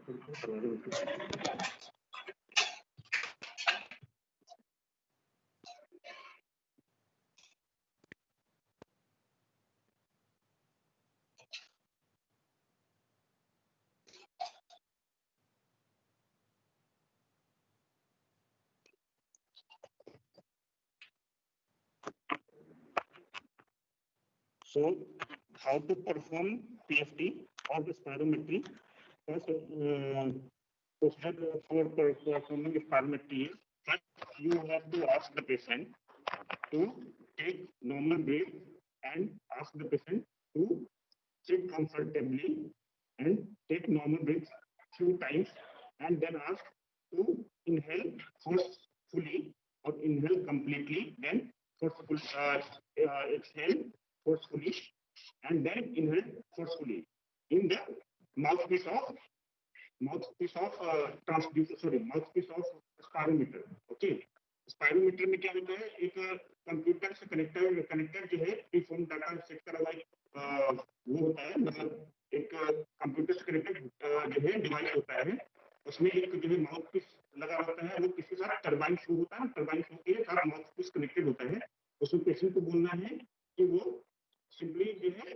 So, how to perform PFT or the spirometry? First, procedure for performing spirometry is first you have to ask the patient to take normal breath and ask the patient to sit comfortably and take normal breath few times and then ask to inhale forcefully or inhale completely, then exhale forcefully and then inhale forcefully in the mouthpiece of mouthpiece of spirometer. Okay, spirometer में क्या होता है, एक computer से connector जो है preform data set करा हुआ वो होता है, मतलब एक कंप्यूटर से कनेक्टेड जो है डिवाइस होता है, उसमें एक जो है माउथपीस लगा होता है, वो किसी साथ टरबाइन फ्लो होता है, टरबाइन फ्लो के साथ माउथपीस कनेक्टेड होता है. उसमें पेशेंट को बोलना है कि वो सिंपली जो है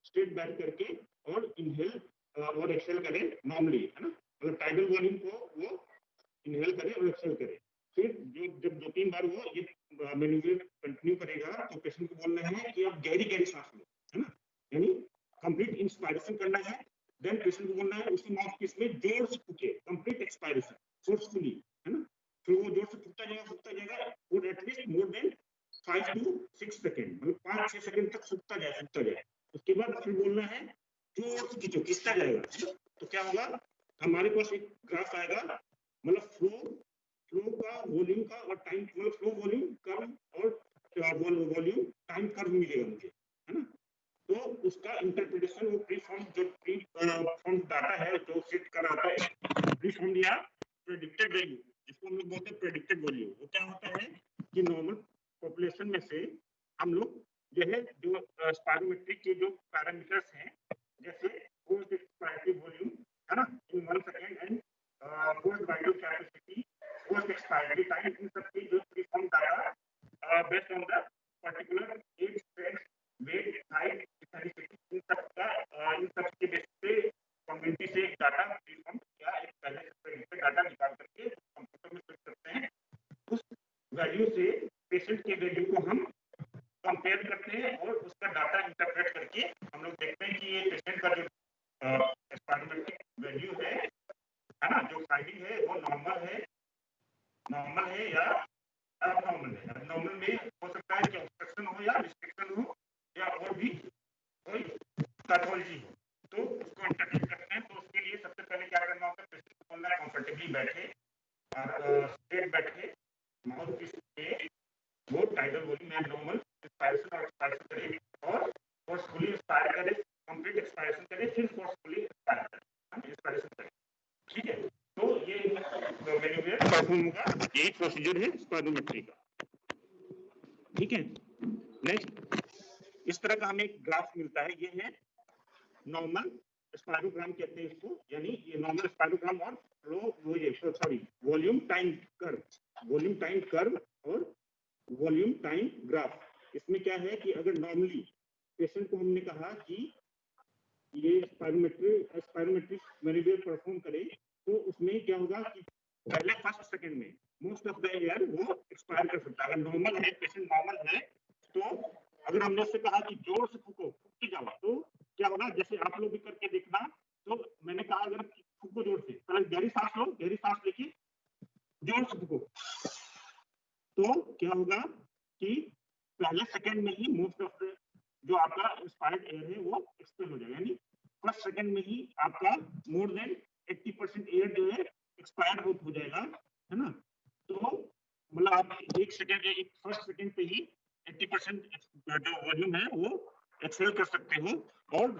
स्ट्रेट बैक करके और इनहेल और एक्सहेल करें नॉर्मली, है ना, मतलब टाइडल वॉल्यूम को वो इनहेल करे और एक्सहेल करे. फिर जब 2-3 बार वो ये मैन्यूवर कंटिन्यू करेगा तो पेशेंट को बोलना है कि आप गहरी सांस लो, है ना, यानी कंप्लीट इंस्पायरेशन करना है. देन पेशेंट को बोलना है उसी माउथपीस में जोर से फूके, कंप्लीट एक्सपायरेशन फोर्सफुली, है ना. फिर वो जोर से फूकता जाएगा for at least more than 5 to 6 second, मतलब 5-6 सेकेंड तक फूकता जाए. उसके बाद फिर बोलना है जोर से खींचता जाएगा. तो क्या होगा, हमारे पास एक ग्राफ आएगा, मतलब फ्लो का वॉल्यूम का और टाइम, मतलब फ्लो वॉल्यूम कर्व और वॉल्यूम टाइम कर्व मिलेगा मुझे, है ना. तो उसका इंटरप्रिटेशन वो प्रीफॉर्म डाटा है जो सेट कर रहा है, प्रीफॉर्म या प्रेडिक्टेड वैल्यू, जिसको हम लोग बोलते हैं प्रेडिक्टेड वैल्यू. वो क्या होता है कि नॉर्मल पॉपुलेशन में से हम लोग जो है जो स्पायरोमेट्री के जो पैरामीटर्स हैं, जैसे फोर्स एक्सपायरेटरी वॉल्यूम, है ना, in 1 second and force vital capacity, force expiratory time, इन सब की जो preform data based on the particular age, strength, weight, height, इन सब के बेस पे कम्युनिटी से एक डाटा प्रीफॉर्म या एक पहले से डाटा निकाल करके कंप्यूटर में सेट करते हैं. उस वैल्यू से पेशेंट के वैल्यू को हम कंपेयर करते हैं और उसका डाटा इंटरप्रेट करके हम लोग देखते हैं कि ये पेशेंट का जो स्पायरोमेट्रिक वैल्यू है ना, जो फाइंडिंग है वो नॉर्मल है या एबनॉर्मल है. एबनॉर्मल में हो सकता है कि ऑब्स्ट्रक्शन हो या रिस्ट्रिक्शन हो या और भी कोई पैथोलॉजी हो, तो उसको इंटरप्रेट करते हैं. तो उसके लिए सबसे पहले क्या करना होता है, पेशेंट को बोलना है कंफर्टेबली बैठे और स्ट्रेट बैठे, माउथपीस पे वो टाइडल वॉल्यूम या नॉर्मल एक्सपायरेशन और एक्सपायरेशन करे और फोर्सफुली एक्सपायर करे, कंप्लीट एक्सपायरेशन करे, फिर फोर्सफुली एक्सपायरेशन करे. ठीक है, तो ये मैन्यूवर परफॉर्म होगा, यही प्रोसीजर है स्पायरोमेट्री का. ठीक है, नेक्स्ट इस तरह का हमें एक ग्राफ मिलता है, ये है नॉर्मल स्पायरोग्राम कहते हैं इसको, यानी ये नॉर्मल स्पायरोग्राम और वॉल्यूम टाइम कर्व और वॉल्यूम टाइम ग्राफ. इसमें क्या है कि अगर नॉर्मली पेशेंट को हमने कहा कि ये स्पायरोमेट्री मैन्यूवर परफॉर्म करे, तो उसमें क्या होगा कि पहले फर्स्ट सेकंड में मोस्ट ऑफ द एयर वो एक्सपायर कर सकता है. अगर नॉर्मल है, पेशेंट नॉर्मल है, तो अगर हमने उससे कहा कि जोर से फूकी जाओ, तो क्या होगा, जैसे आप लोग भी करके देखना. तो मैंने कहा अगर फूको जोर से, पहले गहरी सांस लो, गहरी सांस लेके जोर से फूको, तो क्या होगा कि पहले सेकंड में ही मोस्ट ऑफ द जो आपका इंस्पायर्ड एयर है वो एक्सपेल हो जाएगा, यानी फर्स्ट सेकंड में ही आपका मोर देन 80% एयर जो है एक्सपायर आउट हो जाएगा, है ना. तो मतलब आप एक फर्स्ट सेकंड पे ही 80% जो वॉल्यूम है वो एक्सहेल कर सकते हो और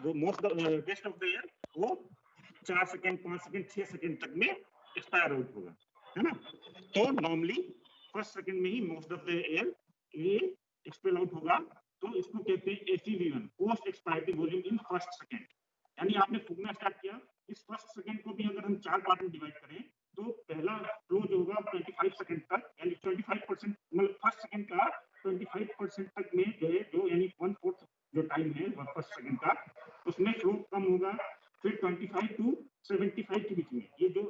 बेस्ट ऑफ द एयर वो 4 सेकंड, 5 सेकंड, 6 सेकंड तक में एक्सपायर आउट होगा, है ना. तो नॉर्मली फर्स्ट सेकंड में ही मोस्ट ऑफ द एयर ये एक्सपेल आउट होगा. तो इसको कहते हैं ACV1, post expiratory volume in first second. यानी आपने फूकना स्टार्ट किया, इस फर्स्ट सेकंड को भी अगर हम 4 पार्ट में डिवाइड करें तो पहला फ्लो जो होगा 25 सेकंड तक, यानी 25% मतलब फर्स्ट सेकंड का 25% तक में जो है, जो यानी 1/4 जो टाइम है फर्स्ट सेकंड का, उसमें फ्लो कम होगा। फिर 25 टू 75 के बीच में ये जो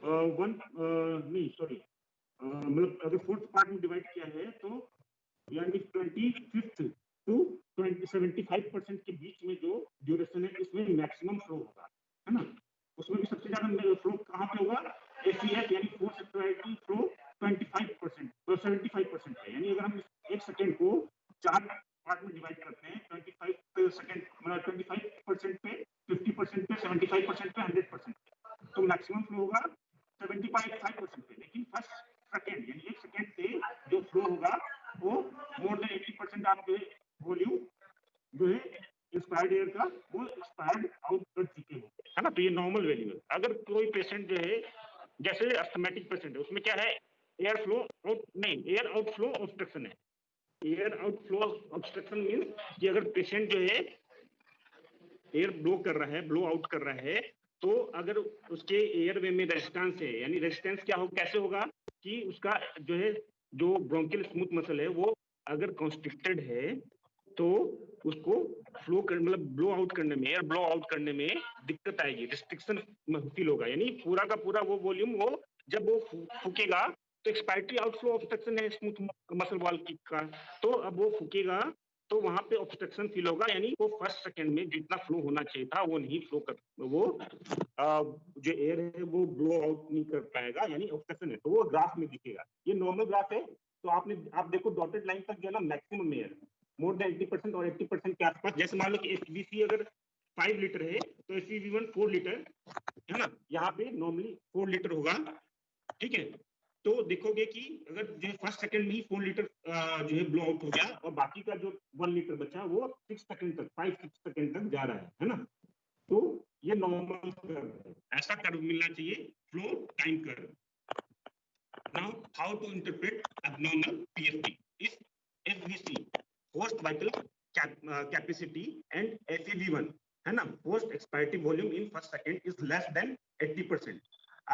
नहीं सॉरी मतलब अगर फोर्थ पार्ट में डिवाइड किया है तो यानी 25th टू 75% के बीच में जो ड्यूरेशन है इसमें मैक्सिमम फ्लो होगा, है ना। उसमें भी सबसे ज्यादा फ्लो कहाँ पे होगा, एसीएफ यानी फोर्स एक्सपायरिटी फ्लो 25% तो 75% है। यानी अगर हम एक सेकेंड को 4 पार्ट में डिवाइड करते हैं, 25 सेकेंड मतलब 25% पे, 50% पे, 75% पे, 100% तो मैक्सिमम फ्लो होगा 75% पे। लेकिन फर्स्ट सेकेंड यानी एक सेकेंड से जो फ्लो होगा वो मोर देन 80% आप जो वॉल्यूम जो है एक्सपायर्ड एयर का वो एक्सपायर्ड आउट कर चुके हो, है ना। तो ये नॉर्मल वैल्यू है। अगर कोई पेशेंट जो है जैसे अस्थमेटिक पेशेंट है उसमें क्या है, एयर फ्लो नहीं एयर आउटफ्लो ऑब्स्ट्रक्शन है। एयर आउटफ्लो ऑब्स्ट्रक्शन मींस कि अगर पेशेंट जो है एयर ब्लो कर रहा है, ब्लो आउट कर रहा है, तो अगर उसके एयरवे में रेजिस्टेंस है, यानी रेजिस्टेंस क्या हो कैसे होगा कि उसका जो है जो ब्रोंकियल स्मूथ मसल है वो अगर कॉन्स्ट्रिक्टेड है तो उसको फ्लो कर मतलब ब्लो आउट करने में, एयर ब्लो आउट करने में दिक्कत आएगी, रिस्ट्रिक्शन फील होगा। यानी पूरा का पूरा वो वॉल्यूम वो जब वो फूकेगा तो एक्सपायरेटरी आउटफ्लो ऑब्स्ट्रक्शन है स्मूथ मसल वॉल का, तो अब वो फूकेगा तो वहां पे ऑब्स्ट्रक्शन फील होगा। यानी वो फर्स्ट सेकंड में जितना फ्लो होना चाहिए था वो नहीं फ्लो कर, वो जो एयर है वो ब्लो आउट नहीं कर पाएगा, यानी ऑब्स्ट्रक्शन है। तो वो ग्राफ में दिखेगा, ये नॉर्मल ग्राफ है। तो आप देखो डॉटेड लाइन तक जो है ना मैक्सिमम एयर मोर देन 80% और 80% के आसपास। जैसे मान लो कि एफवीसी अगर 5 लीटर है तो एफवीवी1 4 लीटर है ना, यहाँ पे नॉर्मली 4 लीटर होगा, ठीक है। तो देखोगे कि अगर जो फर्स्ट सेकंड में ही 4 लीटर जो है ब्लो आउट हो गया और बाकी का जो 1 लीटर बचा वो 6 सेकंड तक 5-6 सेकंड तक जा रहा है ना। तो ये नॉर्मल कर्व है, ऐसा कर्व मिलना चाहिए flow time curve. Now how to interpret abnormal PFT इस FVC post vital capacity and FEV one है ना, post expiratory volume in first second is less than 80%।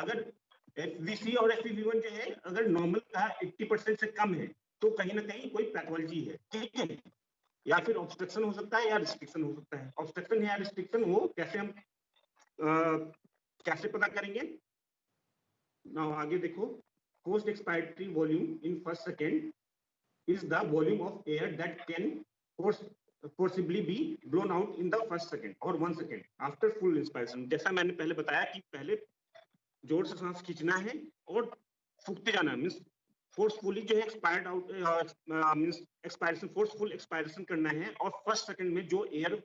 अगर एफवीसी और एफईवी1 जो है अगर नॉर्मल का 80% से कम है तो कहीं ना कहीं कोई पैथोलॉजी है, ठीक है। या फिर ऑब्स्ट्रक्शन हो सकता है या रिस्ट्रिक्शन हो सकता है। ऑब्स्ट्रक्शन या रिस्ट्रिक्शन वो कैसे हम कैसे पता करेंगे। नाउ आगे देखो, post expiratory volume in first second is the volume of air that can forcibly be blown out in the first second or 1 second after full inspiration। जैसा मैंने पहले बताया कि पहले जोर से सांस खींचना है और फूकते जाना, मींस फोर्सफुली जो है expired out means expiration forceful expiration करना है, और फर्स्ट सेकंड में जो एयर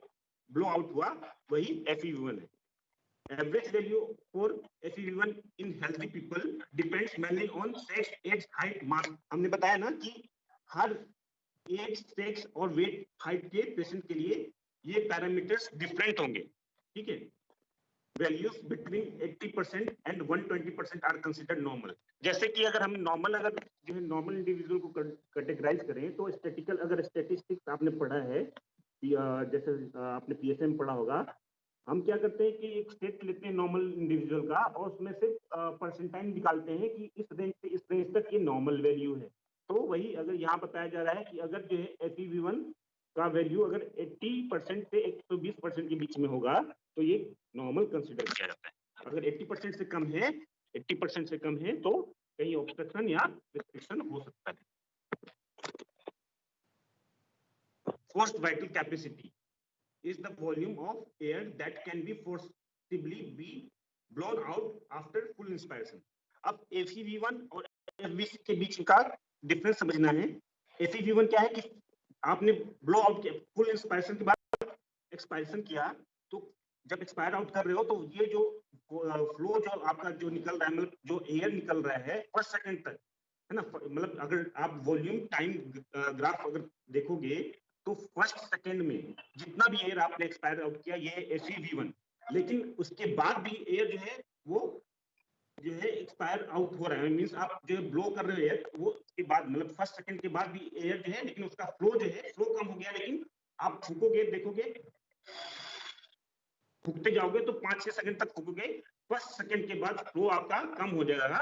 ब्लो आउट हुआ वही FEV1 है। Average value for FEV1 in healthy people depends mainly on sex, age, height, mass। हमने बताया ना कि हर एज, सेक्स और वेट हाइट के पेशेंट के लिए ये पैरामीटर्स डिफरेंट होंगे, ठीक है। Values between 80% and 120% are considered normal. जैसे कि अगर हम नॉर्मल अगर जो है नॉर्मल इंडिविजुअल को कैटेगराइज करें तो स्टैटिकल अगर स्टैटिस्टिक्स आपने पढ़ा है जैसे आपने पीएसएम पढ़ा होगा, हम क्या करते हैं कि एक स्टेट लेते हैं नॉर्मल इंडिविजुअल का और उसमें से परसेंटाइल निकालते हैं कि इस रेंज से इस रेंज तक ये नॉर्मल वैल्यू है। तो वही अगर यहाँ बताया जा रहा है कि अगर जो है FEV1 का वैल्यू अगर 80% से 120% के बीच में होगा तो ये नॉर्मल कंसिडर किया जाता है। अगर 80% से कम है 80% से कम है तो कहीं ऑब्स्ट्रक्शन या रिस्ट्रिक्शन हो सकता है। Forced vital capacity is the volume of air that can be forcibly be blown out after full inspiration। अब FEV1 और FVC के बीच का डिफरेंस समझना है। FEV1 क्या है कि आपने ब्लो आउट किया, फुल इंस्पायरेशन के बाद एक्सपायरेशन किया, तो जब एक्सपायर आउट कर रहे हो तो ये जो फ्लो जो आपका जो निकल रहा है मतलब जो एयर निकल रहा है फर्स्ट सेकंड तक है ना, मतलब अगर आप वॉल्यूम टाइम ग्राफ अगर देखोगे तो फर्स्ट सेकंड में जितना भी एयर आपने एक्सपायर आउट किया ये FEV1, लेकिन उसके बाद भी एयर जो है वो जो है एक्सपायर आउट हो रहा है, मींस आप जो ब्लो कर रहे हो वो के बाद मतलब फर्स्ट सेकंड के बाद भी एयर जो है लेकिन उसका फ्लो जो है फ्लो कम हो गया, लेकिन आप फूकोगे देखोगे फूकते जाओगे तो 5-6 सेकंड तक फूकोगे, फर्स्ट सेकंड के बाद फ्लो आपका कम हो जाएगा,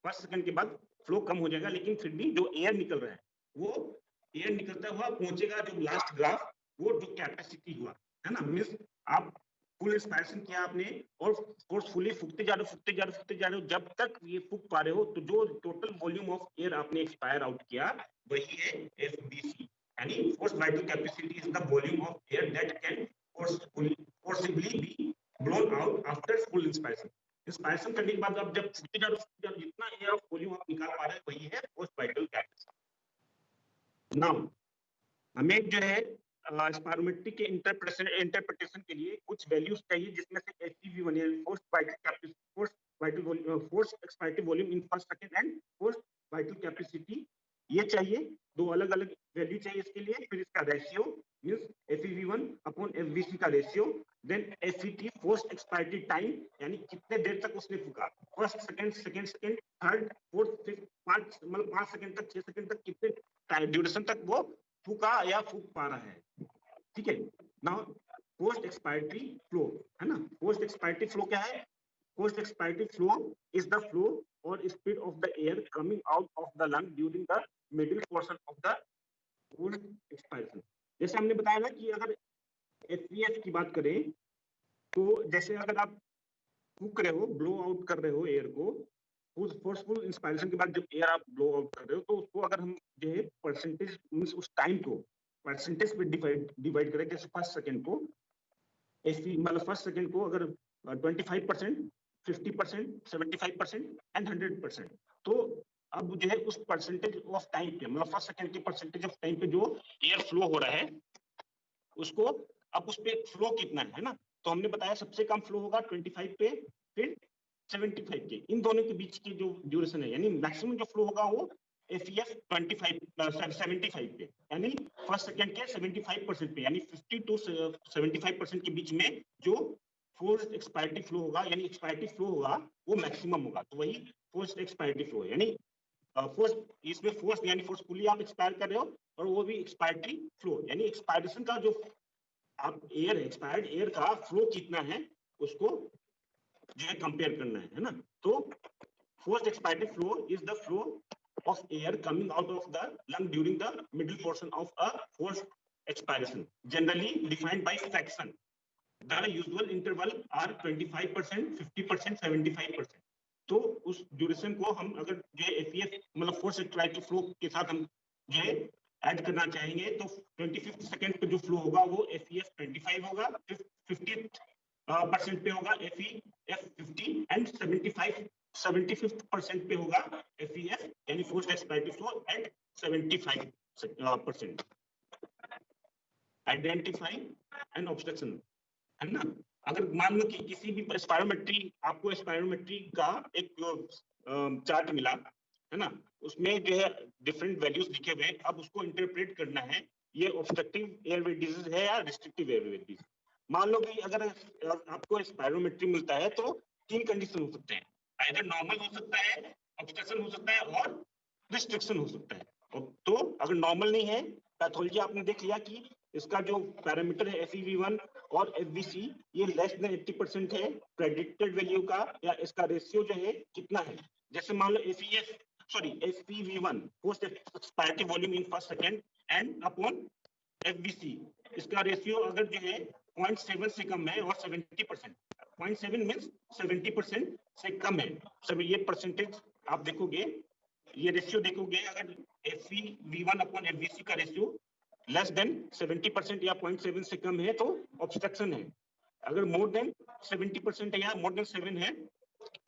फर्स्ट सेकंड के बाद फ्लो कम हो जाएगा, लेकिन फिर भी जो एयर निकल रहा है वो एयर निकलता हुआ पहुंचेगा जो लास्ट ग्राफ, वो जो कैपेसिटी हुआ है ना, मींस आप फुल इंस्पायरेशन किया आपने और फोर्सफुली फूकते जा रहे हो जब तक ये फूक पा रहे हो, तो जो टोटल वॉल्यूम ऑफ एयर आपने एक्सपायर आउट किया वही है एफबीसी, यानी force vital capacity is the volume of air that can forcibly be blown out after full inspiration. Inspiration करने के बाद आप जब फूकते जा रहे हो जितना एयर ऑफ वॉल्यूम आप निकाल पा रहे हैं वही है फोर्स वाइटल कैपेसिटी। नाउ हमें जो है स्पायरोमेट्री के इंटरप्रिटेशन के लिए कुछ वैल्यूज चाहिए, जिसमें से एफईवी1 यानी force vital capacity, force expiratory volume in first second and force vital capacity, ये चाहिए, दो अलग अलग वैल्यू चाहिए इसके लिए। फिर इसका ratio means FeV1 upon FVC का ratio, then FET force expiratory time, यानी कितने देर तक उसने फूका, first second third fourth fifth, 5 second तक 6 सेकंड तक कितने ड्यूरेशन तक वो फूका या फूक पा रहा है, ठीक है। नाउ पोस्ट एक्सपायरेटरी फ्लो है ना, पोस्ट एक्सपायरेटरी फ्लो क्या है, post expiratory flow is the flow और speed of the air coming out of the lung during the middle portion of the post expiration. जैसे हमने बताया ना कि अगर एफवीएफ की बात करें तो जैसे अगर आप फूक रहे हो, ब्लो आउट कर रहे हो एयर को, फोर्सफुल इंस्पायरेशन के बाद जब एयर आप ब्लो आउट कर रहे हो, तो उसको अगर हम जो है परसेंटेज मींस उस टाइम को परसेंटेज पे डिवाइड करें, जैसे फर्स्ट सेकंड को मतलब फर्स्ट सेकंड को अगर 25%, 50%, 75% एंड 100%, तो अब जो है उस परसेंटेज ऑफ टाइम पे मतलब फर्स्ट सेकंड के परसेंटेज ऑफ टाइम पे जो एयर फ्लो हो रहा है उसको अब उस पे फ्लो कितना है ना, तो हमने बताया सबसे कम फ्लो होगा 25 पे, फिर 75 के, इन दोनों के बीच की जो ड्यूरेशन है, यानी मैक्सिमम जो फ्लो होगा वो FEF 75 पे, यानी फर्स्ट सेकंड के 75% पे, यानी 50 to 75% के बीच में जो फोर्स एक्सपायरेटिव फ्लो होगा, यानी एक्सपायरेटिव फ्लो होगा वो मैक्सिमम होगा, तो वही फोर्स एक्सपायरेटिव फ्लो है। यानी फोर्स, इसमें फोर्स यानी फोर्सफुली आप एक्सपायर कर रहे हो, और वो भी एक्सपायरेटरी फ्लो, यानी एक्सपायरेशन का जो आप एयर एक्सपायर्ड एयर का फ्लो कितना है उसको जो है कंपेयर करना है ना। तो force expiratory flow is the flow of air coming out of the lung during the middle portion of a forced expiration, generally defined by fraction. The usual interval are 25%, 50%, 75%. तो उस ड्यूरेशन को हम अगर जो है एफईएफ मतलब फोर्स एक्सपायरेटिव फ्लो के साथ हम जो है ऐड करना चाहेंगे, तो 25th सेकंड पे जो फ्लो होगा वो एफईएफ 25 होगा, 50% पे होगा FEF 50 एंड 75% पे होगा FEF यानी force expiratory flow and 75%। Identify and obstruction है ना, अगर मान लो कि किसी भी स्पायरोमेट्री, आपको स्पायरोमेट्री का एक चार्ट मिला है ना, उसमें जो है डिफरेंट वैल्यूज लिखे हुए, अब उसको इंटरप्रेट करना है ये ऑब्स्ट्रक्टिव एयरवे डिजीज है या रिस्ट्रिक्टिव एयरवे डिजीज। मान लो कि अगर आपको स्पायरोमेट्री मिलता है तो 3 कंडीशन हो सकते हैं, आइदर नॉर्मल हो सकता है, ऑब्स्ट्रक्शन हो सकता है और रिस्ट्रिक्शन हो सकता है। तो अगर नॉर्मल नहीं है, पैथोलॉजी आपने देख लिया कि इसका जो पैरामीटर है FEV1 और FVC ये लेस देन 80% है प्रेडिक्टेड वैल्यू का, या इसका रेशियो जो है कितना है, जैसे मान लो FEV1 post expiratory volume in first second and upon FVC, इसका रेशियो अगर जो है 0.7 से कम है और 70%, 0.7 मींस 70% से कम है, सब ये परसेंटेज आप देखोगे, ये रेशियो देखोगे, अगर FEV1 अपॉन FVC का रेशियो लेस देन 70% या 0.7 से कम है तो ऑब्स्ट्रक्शन है, अगर मोर देन 70% है या मोर देन 7 है,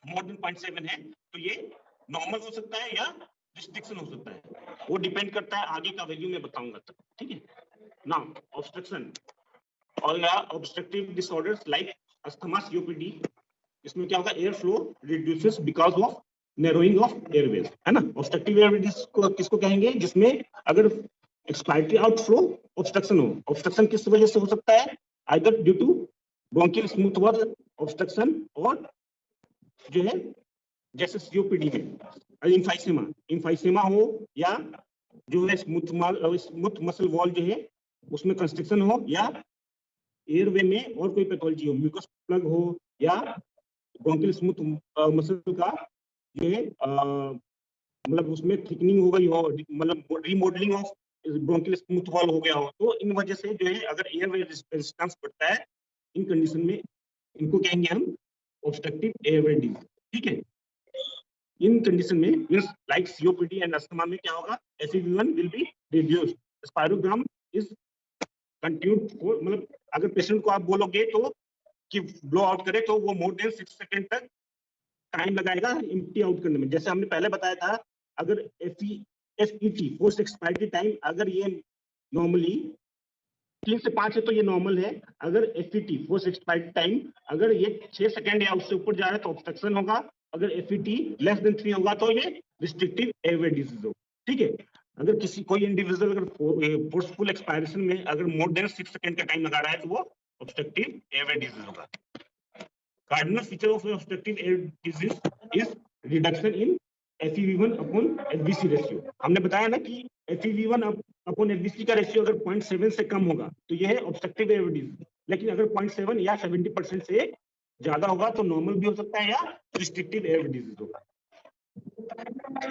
मोर देन 0.7 है, तो ये नॉर्मल हो सकता है या रिस्ट्रिक्शन हो सकता है, वो डिपेंड करता है, आगे का वैल्यू मैं बताऊंगा तब, ठीक है। नाउ ऑब्स्ट्रक्शन और या obstructive disorders like asthma, COPD, इसमें क्या होगा, air flow reduces because of narrowing of airways है ना। ऑब्स्ट्रक्टिव एयरवेज को किसको कहेंगे, जिसमें अगर एक्सपायरेटरी आउटफ्लो ऑब्स्ट्रक्शन हो, ऑब्स्ट्रक्शन किस वजह से हो सकता है, either due to bronchial smooth wall obstruction, और जो है जैसे COPD में इम्फाइसेमा हो, या जो है स्मूथ मसल वॉल जो है उसमें कंस्ट्रक्शन हो, या एयरवे में और कोई पैथोलॉजी हो, म्यूकस प्लग हो या ब्रोंकियल स्मूथ मसल का जो है मतलब उसमें थिकनिंग हो गई हो, मतलब remodelling of bronchial smooth wall हो गया हो, तो इन वजह से जो है अगर एयरवे रेजिस्टेंस बढ़ता है, इन कंडीशन में इनको कहेंगे हम ऑब्स्ट्रक्टिव एयरवे डिजीज। ठीक है, इन कंडीशन में means like COPD and asthma में क्या होगा, FEV1 will be reduced, spirogram is continued for, मतलब अगर पेशेंट को आप बोलोगे तो कि ब्लो आउट करे तो वो मोर देन 6 सेकंड तक टाइम लगाएगा एम्प्टी आउट करने में। जैसे हमने पहले बताया था, अगर FET फोर्स एक्सपायरी टाइम अगर ये नॉर्मली 3 से 5 है तो ये नॉर्मल है, अगर FET फोर्स एक्सपायरी टाइम अगर ये 6 सेकंड या उससे ऊपर जा रहा है तो ऑब्स्ट्रक्शन होगा, अगर FET लेस देन 3 होगा तो ये रिस्ट्रिक्टिव एयरवे डिजीज होगा। ठीक है, अगर किसी कोई इंडिविजुअल अगर फोर्सफुल एक्सपायरेशन में अगर मोर देन 6 सेकंड का टाइम लगा रहा है तो वो ऑब्स्ट्रक्टिव एयरवे डिजीज होगा। Cardinal feature of obstructive air disease is reduction in FEV1 upon FVC ratio। हमने बताया ना कि FEV1 upon FVC का रेशियो अगर 0.7 से कम होगा तो यह है ऑब्स्ट्रक्टिव एयर डिजीज, लेकिन अगर 0.7 या 70% से ज्यादा होगा तो नॉर्मल भी हो सकता है या रिस्ट्रिक्टिव एयर डिजीज होगा।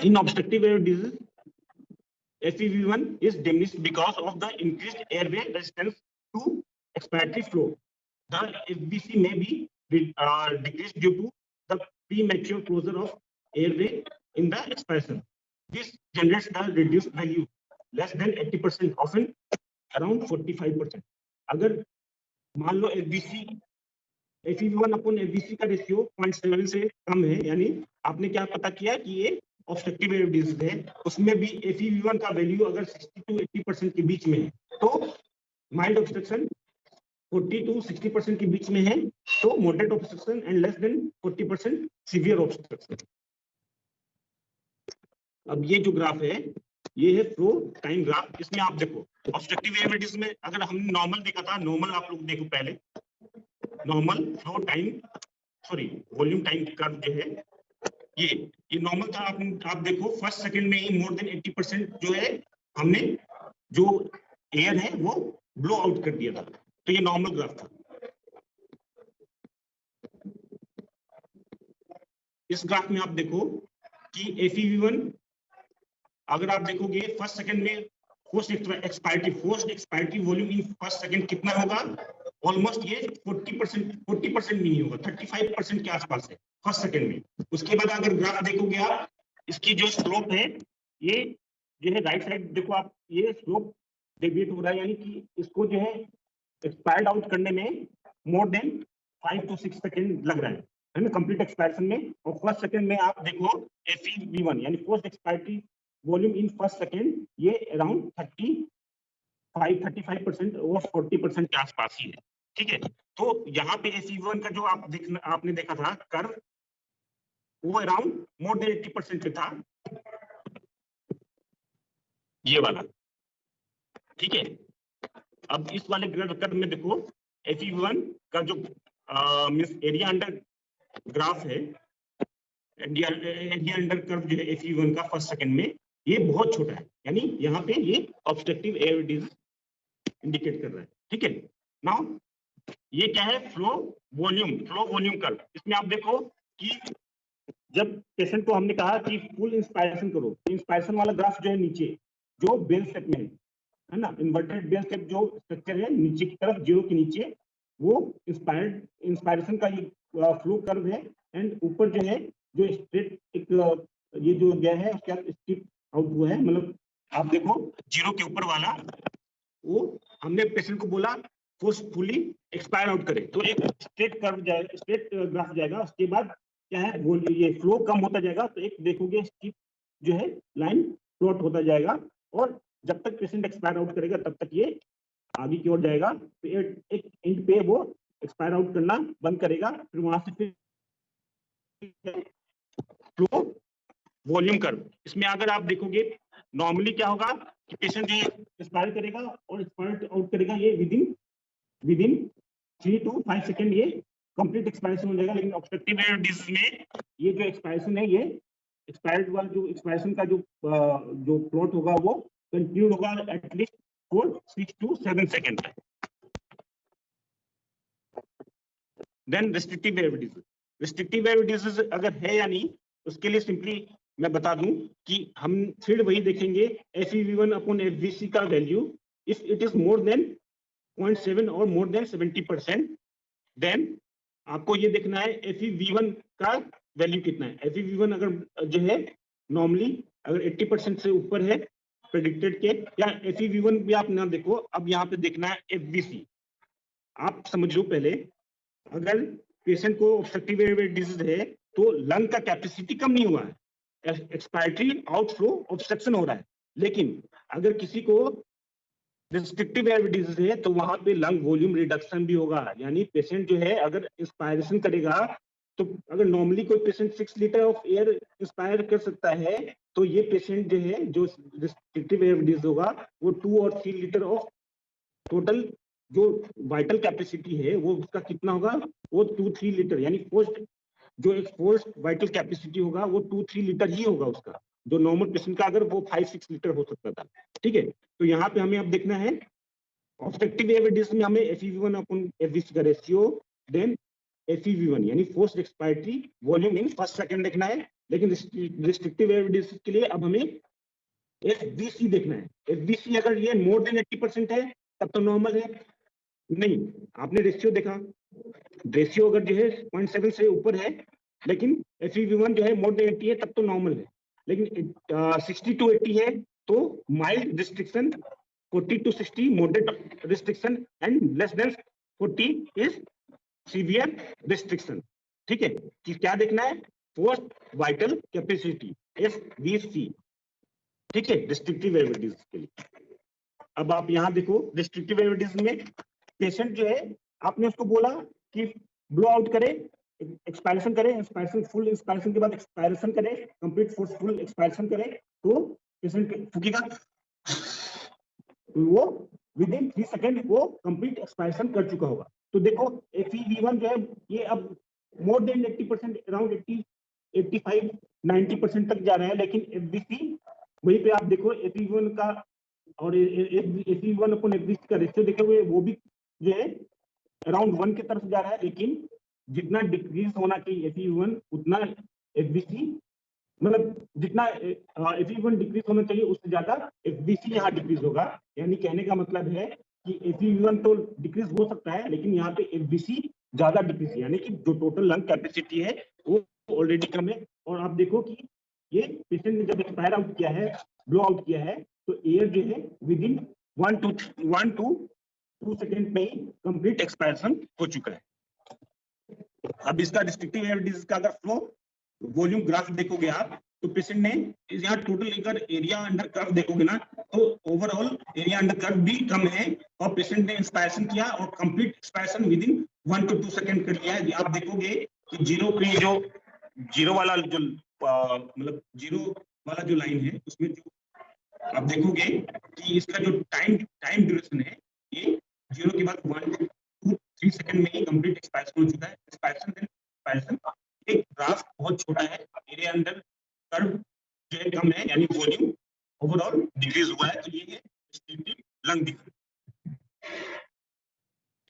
In obstructive air disease FEV1 is diminished because of the increased airway resistance to expiratory flow. The FVC may be decreased due to the premature closure of airway in the expiration. This generates the reduced value less than 80%, often around 45%. अगर मान लो FEV1 upon FVC का ratio 0.7 से कम है, यानी आपने क्या पता किया कि ये ऑब्स्ट्रक्टिव एयर डिजीज है, उसमें भी FEV1 का वैल्यू अगर 60 to 80% के बीच में है तो माइल्ड ऑब्स्ट्रक्शन 40 to 60% के बीच में है तो moderate obstruction and less than 40% severe obstruction. अब ये जो ग्राफ है ये है फ्लो टाइम ग्राफ। इसमें आप देखो ऑब्स्ट्रक्टिव एयर डिजीज में अगर हमने नॉर्मल देखा था, नॉर्मल आप लोग देखो पहले, normal flow time sorry volume time curve जो है ये नॉर्मल था। आप देखो फर्स्ट सेकंड में ही मोर देन 80% जो है हमने जो एयर है वो ब्लो आउट कर दिया था, तो ये नॉर्मल ग्राफ था। इस ग्राफ में आप देखो कि FEV1 अगर आप देखोगे फर्स्ट सेकंड में forced expiratory volume in first second कितना होगा, ऑलमोस्ट ये 40% भी नहीं होगा, 35% के आसपास है फर्स्ट सेकंड में। उसके बाद अगर ग्राफ देखोगे आप, इसकी जो स्लोप है ये जो है राइट साइड देखो आप, ये स्लोप डेविएट हो रहा है, यानी कि इसको जो है एक्सपायर्ड आउट करने में मोर देन 5 to 6 सेकंड लग रहा है ना कंप्लीट एक्सपायरेशन में। और फर्स्ट सेकंड में आप देखो FEV1 यानी forced expiratory volume in first second ये अराउंड 35% और 40% के आसपास ही है। ठीक है, तो यहाँ पे FEV1 का जो आपने देखा था कर्व वो अराउंड मोर देन 80% पे था, ये वाला। ठीक है, अब इस वाले कर्व में देखो FEV1 का जो मींस एरिया अंडर ग्राफ है, एरिया अंडर कर्व जो है FEV1 का फर्स्ट सेकंड में ये बहुत छोटा है, यानी यहाँ पे ये ऑब्स्ट्रक्टिव एयर डिजीज इंडिकेट कर रहा है। ठीक है, नाउ ये क्या है फ्लो वॉल्यूम कर्व। इसमें आप देखो कि जब पेशेंट को हमने कहा कि फुल इंस्पायरेशन करो, इंस्पायरेशन वाला ग्राफ जो है नीचे जो बेल शेप में है ना, इन्वर्टेड बेल शेप जो स्ट्रक्चर है नीचे की तरफ जीरो के नीचे, वो इंस्पायरेशन का ये फ्लो कर्व है। एंड ऊपर जो है जो स्ट्रेट एक ये जो गया है उसका स्ट्रिप आउट हुआ है, मतलब आप देखो जीरो के ऊपर वाला वो हमने पेशेंट को बोला फोर्सफुली एक्सपायर आउट करे तो एक स्ट्रेट कर्व जाएगा, स्ट्रेट ग्राफ जाएगा। उसके बाद क्या है वो ये फ्लो कम होता जाएगा तो एक देखोगे स्ट्रिप जो है लाइन प्लॉट होता जाएगा, और जब तक पेशेंट एक्सपायर आउट करेगा तब तक ये आगे की ओर जाएगा, तो एक एंड पे वो एक्सपायर आउट करना बंद करेगा, फिर वहां से फिर फ्लो वॉल्यूम कर्व। इसमें अगर आप देखोगे नॉर्मली क्या होगा कि पेशेंट ये एक्सपायर करेगा और एक्सपायर आउट करेगा, ये विदिन 3 to 5 सेकंड ये कंप्लीट एक्सपायरेशन हो जाएगा। लेकिन ऑब्स्ट्रक्टिव एयर डिजीज में ये जो एक्सपायरेशन है ये एक्सपायर्ड वाला जो एक्सपायरेशन का जो प्लॉट होगा वो कंटिन्यू होगा at least for 6 to 7 second. Then restrictive wave disease. Restrictive wave disease अगर है या नहीं, उसके लिए सिंपली मैं बता दूं कि हम फिर वही देखेंगे FeV1 अपॉन FVC का value, if it is more than 0.7 और मोर देन 70%, देन आपको ये देखना है FeV1 का वैल्यू कितना है। FeV1 अगर जो है नॉर्मली अगर 80% से ऊपर है प्रेडिक्टेड के, या FeV1 भी आप ना देखो, अब यहाँ पे देखना है FVC। आप समझो पहले, अगर पेशेंट को ऑब्स्ट्रक्टिव वेव डिजीज है तो लंग का कैपेसिटी कम नहीं हुआ है, एक्सपायरेटरी आउटफ्लो ऑब्स्ट्रक्शन हो रहा है। लेकिन अगर किसी को रिस्ट्रिक्टिव वेव डिजीज है तो वहां पे लंग वॉल्यूम रिडक्शन भी होगा, यानी पेशेंट जो है अगर इंस्पायरेशन करेगा तो अगर नॉर्मली कोई patient 6 litre of air inspire कर सकता है, तो ये पेशेंट जो है जो रिस्ट्रिक्टिव वेव डिजीज होगा वो 2 और 3 लीटर ऑफ टोटल जो वाइटल कैपेसिटी है वो उसका कितना होगा, वो 2-3 लीटर, यानी फोर्स्ड जो एक्सपोज्ड वाइटल कैपेसिटी होगा वो 2-3 लीटर ही होगा उसका, जो नॉर्मल पेशेंट का अगर वो 5-6 लीटर हो सकता था। ठीक है, तो यहाँ पे हमें अब देखना है ऑब्स्ट्रक्टिव वेव डिजीज में हमें FeV1 अपॉन FVC का रेशियो, देन FeV1 यानी forced expiratory volume in first second देखना है। लेकिन रिस्ट्रिक्टिव वेव डिजीज के लिए अब हमें FVC देखना है। FVC अगर ये मोर देन 80% है तब तो नॉर्मल है। नहीं, आपने रेशियो देखा, रेशियो अगर जो है 0.7 से ऊपर है लेकिन FeV1 जो है मोर देन 80 है तब तो नॉर्मल है। लेकिन 60 to 80 है तो mild restriction, 40 to 60 moderate restriction, and less than 40 is severe restriction. ठीक है, कि क्या देखना है, फोर्स्ड वाइटल कैपेसिटी FVC। ठीक है, रिस्ट्रिक्टिव वेव डिजीज के लिए। अब आप यहाँ देखो, रिस्ट्रिक्टिव वेव डिजीज में पेशेंट जो है आपने उसको बोला कि ब्लो आउट करे, एक्सपायरेशन करे, एक्सपायरेशन फुल एक्सपायरेशन के बाद एक्सपायरेशन करे, कंप्लीट फोर्सफुल एक्सपायरेशन करे, तो पेशेंट फूकेगा, वो विद इन 3 सेकंड वो कंप्लीट एक्सपायरेशन कर चुका होगा। तो देखो FeV1 जो है ये अब मोर देन 80%, अराउंड 80, 85, 90% तक जा रहा है, लेकिन FVC वहीं पे आप देखो FeV1 का और FeV1 अपॉन FVC का रेशियो देखे हुए वो भी जो है अराउंड 1 की तरफ जा रहा है, लेकिन जितना डिक्रीज होना चाहिए FeV1 उतना FVC, मतलब जितना FeV1 डिक्रीज होना चाहिए उससे ज्यादा FVC यहाँ डिक्रीज होगा। यानी कहने का मतलब है कि FeV1 तो डिक्रीज हो सकता है लेकिन यहाँ पे FVC ज्यादा डिक्रीज, यानी कि जो टोटल लंग कैपेसिटी है वो ऑलरेडी कम है। और आप देखो कि ये पेशेंट ने जब एक्सपायर आउट किया है, ब्लो आउट किया है, तो एयर जो है विद इन 1 to 2 सेकेंड में ही कंप्लीट एक्सपायरेशन हो चुका है। अब इसका रिस्ट्रिक्टिव वेव डिजीज का अगर फ्लो वॉल्यूम ग्राफ देखोगे आप, तो पेशेंट ने यहाँ टोटल अगर एरिया अंडर कर्व देखोगे ना, तो ओवरऑल एरिया अंडर कर्व भी कम है, और पेशेंट ने इंस्पायरेशन किया और complete expiration with in 1 to 2 second कर लिया है। आप देखोगे कि जीरो वाला जो मतलब जीरो वाला जो लाइन है उसमें जो आप देखोगे कि इसका जो टाइम ड्यूरेशन है ये 0 के बाद 1 to 3 सेकंड में ही कंप्लीट एक्सपायरेशन हो चुका है। एक्सपायरेशन एक ग्राफ बहुत छोटा है, एरिया अंडर कर्व जो है कम है, यानी वॉल्यूम ओवरऑल डिक्रीज हुआ है, तो ये है रिस्ट्रिक्टिव लंग डिजीज।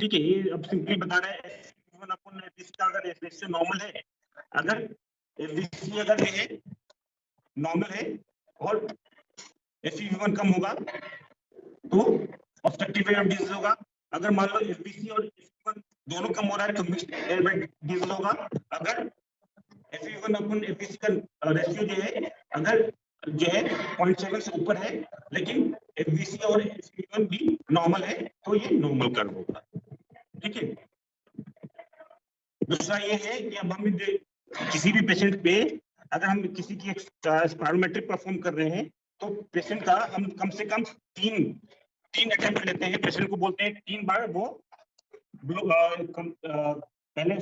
ठीक है, ये अब सिंपली बता रहा है FeV1 अपॉन FVC का अगर रेशियो नॉर्मल है, अगर FVC अगर है नॉर्मल है और FeV1 कम होगा तो ऑब्स्ट्रक्टिव वेव डिजीज होगा। अगर मान लो FVC और FeV1 दोनों कम हो रहा है तो मिक्स्ड वेव डिजीज होगा। अगर FeV1 अपॉन FVC का रेशियो जो है अगर जो है 0.7 से ऊपर है लेकिन FVC और FeV1 भी नॉर्मल है तो ये नॉर्मल कर्व होगा। ठीक है, दूसरा ये है कि अब हम किसी भी पेशेंट पे अगर हम किसी की स्पायरोमेट्री परफॉर्म कर रहे हैं तो पेशेंट का हम कम से कम तीन अटेम्प्ट लेते हैं। पेशेंट को बोलते हैं 3 बार वो पहले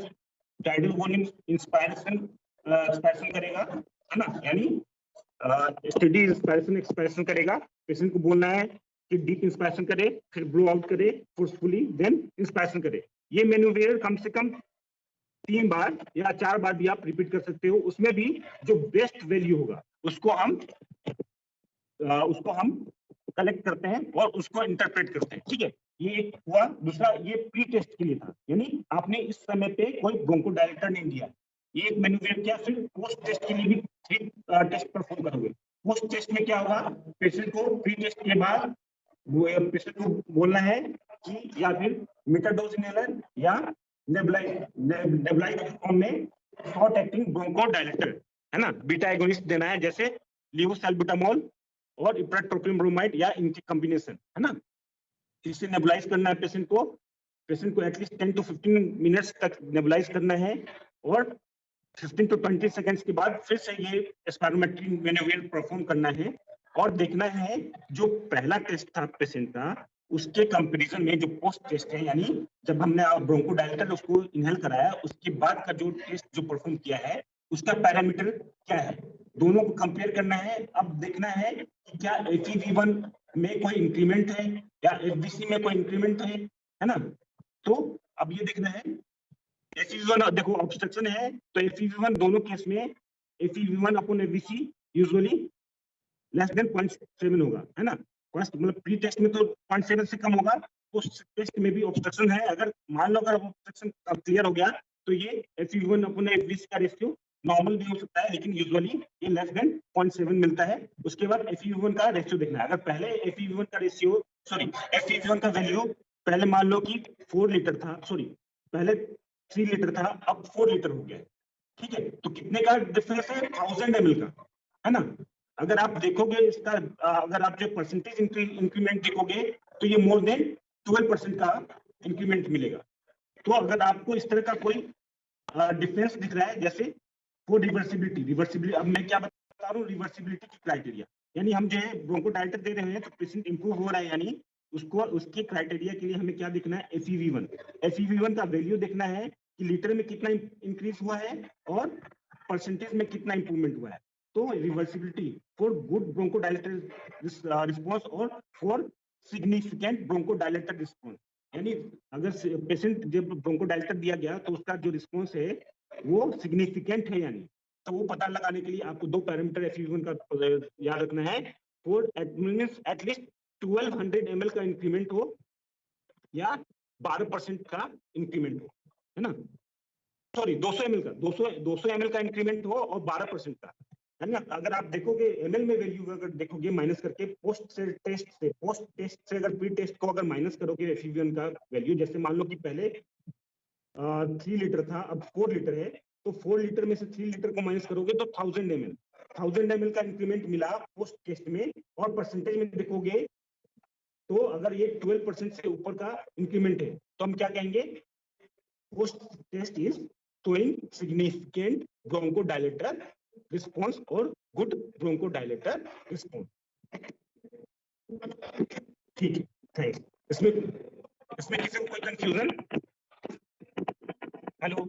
टाइडल वॉल्यूम एक्सपायरेशन करेगा, है ना, यानी स्टेडी इंस्पायरेशन एक्सपायरेशन करेगा। पेशेंट को बोलना है कि डीप इंस्पायरेशन करे, फिर ब्लो आउट करे फोर्सफुली, देन इंस्पायरेशन करे। ये मैन्युवर कम से कम 3 बार या 4 बार भी आप रिपीट कर सकते हो। उसमें भी जो बेस्ट वैल्यू होगा उसको हम कलेक्ट करते हैं और उसको इंटरप्रेट करते हैं, ठीक है। ये एक हुआ। दूसरा ये प्री टेस्ट के लिए था, यानी आपने इस समय पे कोई ब्रोंकोडायलेटर नहीं दिया, ये एक मैन्युअल किया। फिर पोस्ट टेस्ट के लिए भी 3 टेस्ट परफॉर्म करोगे। पोस्ट टेस्ट में क्या होगा, पेशेंट को प्री टेस्ट के बाद पेशेंट को बोलना है कि या फिर मीटर डोज इनहेलर या नेबुलाइज फॉर्म में शॉर्ट एक्टिंग ब्रोंकोडायलेटर, है ना, बीटा एगोनिस्ट देना है, जैसे लेवोसाल्बुटामोल और इप्राट्रोपिन या इनकी कॉम्बिनेशन, है ना। इसे नेबुलाइज करना है पेशेंट को एटलीस्ट 10 to 15 मिनट्स तक नेबुलाइज करना है, और 15 to 20 सेकंड्स के बाद फिर से ये स्पायरोमेट्री मैन्युअल परफॉर्म करना है, और देखना है जो पहला टेस्ट था पेशेंट का उसके कंपैरिजन में जो पोस्ट टेस्ट है, यानी जब हमने ब्रोंकोडायलेटर उसको इनहेल कराया उसके बाद का जो टेस्ट जो परफॉर्म किया है उसका पैरामीटर क्या है, दोनों को कंपेयर करना है। अब देखना है कि क्या FEV1 में कोई इंक्रीमेंट है या FVC में कोई इंक्रीमेंट है ना। तो अब ये देखना है FEV1, देखो ऑब्स्ट्रक्शन है तो FEV1 दोनों केस में FEV1 upon FVC usually less than 0.7 होगा, है ना। मतलब प्री टेस्ट में तो 0.7 से कम होगा, पोस्ट टेस्ट में भी ऑब्स्ट्रक्शन है। अगर मान लो अगर ऑब्स्ट्रक्शन क्लियर हो गया तो ये FEV1 अपॉन FVC का रेशियो नॉर्मल भी हो सकता है, लेकिन यूजुअली ये लेस देन 0.7 मिलता है। उसके बाद FEV1 का रेशियो देखना है। अगर पहले FEV1 का रेशियो FEV1 का वैल्यू पहले मान लो कि 4 लीटर था, पहले 3 लीटर था, अब 4 लीटर हो गया, ठीक है। तो कितने का डिफरेंस है, 1000 ml का, है ना। अगर आप देखोगे इसका अगर आप जो परसेंटेज इंक्रीमेंट देखोगे तो ये मोर देन 12% का इंक्रीमेंट मिलेगा। तो अगर आपको इस तरह का कोई डिफरेंस दिख रहा है, जैसे फॉर रिवर्सिबिलिटी, अब मैं क्या बता रहा हूँ, रिवर्सिबिलिटी की क्राइटेरिया, यानी हम जो है ब्रोंकोडायलेटर दे रहे हैं तो पेशेंट इंप्रूव हो रहा है, यानी उसको उसके क्राइटेरिया के लिए हमें क्या देखना है, FEV1 का वैल्यू देखना है कि लीटर में कितना इंक्रीज हुआ है और परसेंटेज में कितना इंप्रूवमेंट हुआ है। तो reversibility for good bronchodilator response और फॉर सिग्निफिकेंट ब्रोंकोडायलेटर रिस्पॉन्स, यानी अगर पेशेंट जब ब्रोंकोडायलेटर दिया गया तो उसका जो रिस्पॉन्स है वो सिग्निफिकेंट है, यानी तो वो पता लगाने के लिए आपको 2 पैरामीटर FEV1 का याद रखना है। फॉर एटलीस्ट 1200 ml का इंक्रीमेंट हो या 12% का इंक्रीमेंट हो, है ना। सॉरी 200 ml का 200 ml का इंक्रीमेंट हो और 12% का, है ना। अगर आप देखोगे ml में वैल्यू अगर देखोगे माइनस करके पोस्ट टेस्ट से अगर प्री टेस्ट को अगर माइनस करोगे FEV1 का वैल्यू, जैसे मान लो कि पहले 3 लीटर था अब 4 लीटर है, तो 4 लीटर में से 3 लीटर को माइनस करोगे तो 1000 ml का इंक्रीमेंट मिला पोस्ट टेस्ट में, और परसेंटेज में देखोगे तो अगर ये 12% से ऊपर का इंक्रीमेंट है तो हम क्या कहेंगे, post test is showing significant bronchodilator response और good bronchodilator response। ठीक है, थैंक्स। इसमें किसी को कोई कंफ्यूजन? हेलो।